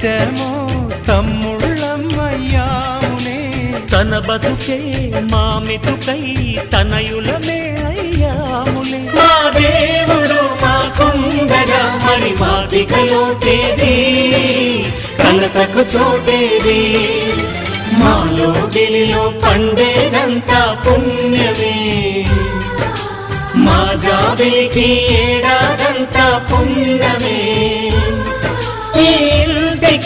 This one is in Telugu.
కలిసామో తమ్ముళ్ళమ్మయ్యామునే తన బతుకే మా మెతుకై తనయులమే అయ్యాములే మా దేవుడు మాకుండగా మరి మాదికలోటేది కలతకు చోటేది మాలో గిలిలో పండేదంతా పుణ్యమే మా జాబిలికి ఏడాదంతా పుణ్యమే ఈ